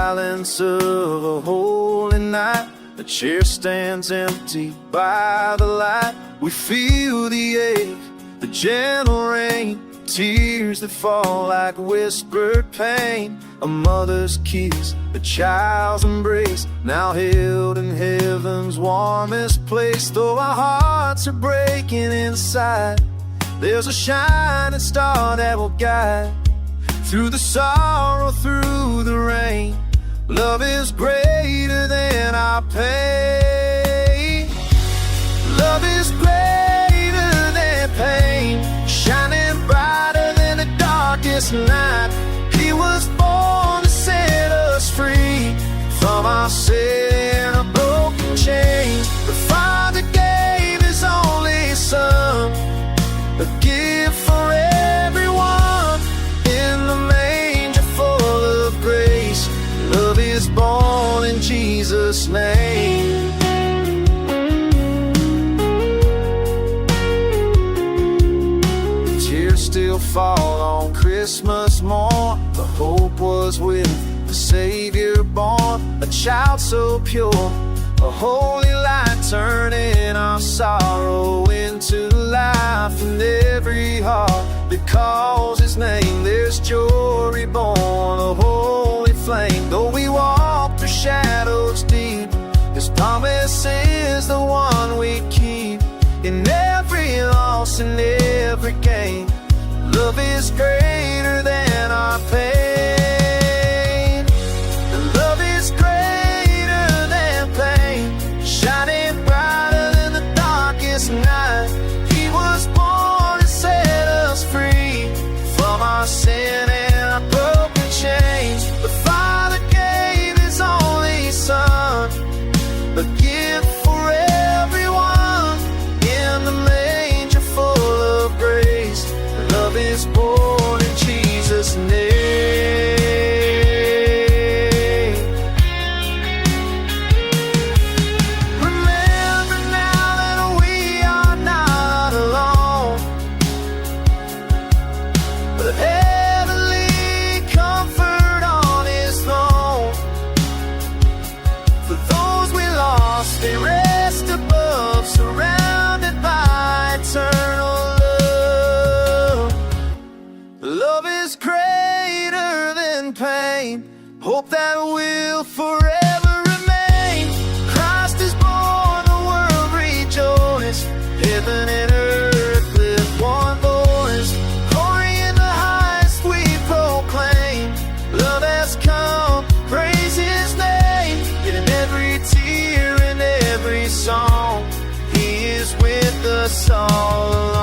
silence of a holy night, a chair stands empty by the light. We feel the ache, the gentle rain, tears that fall like whispered pain. A mother's kiss, a child's embrace, now held in heaven's warmest place. Though our hearts are breaking inside, there's a shining star that will guide through the sorrow, through the rain. Love is greater than our pain. Love is greater than pain, shining brighter than the darkest night. He was born to set us free from our sin and broken chains. The Father gave His only Son, a gift for everyone. In the manger full of grace, love is born in Jesus' name. Tears still fall on Christmas morn. The hope was with the Savior born, a child so pure, a holy light turning our sorrow into life. In every heart that calls His name, there's joy reborn, a holy flame. Though we walk through shadows deep, His promise is the one we keep. In every loss and every gain, love is greater than our pain. Love is greater than pain, shining brighter than the darkest night. He was born to set us free from our sin and our broken chains. The Father gave His only Son, a gift for everyone. In the manger full of grace, love is born in Jesus' name. Remember now that we are not alone, but heavenly comfort on His throne. For those we lost, they rest above, surrounded by eternal love. Love is greater than pain, hope that will forever remain. Christ is born, the world rejoice, heaven and earth lift one voice. Glory in the highest we proclaim, love has come, praise His name. In every tear, in every song, He is with us all along.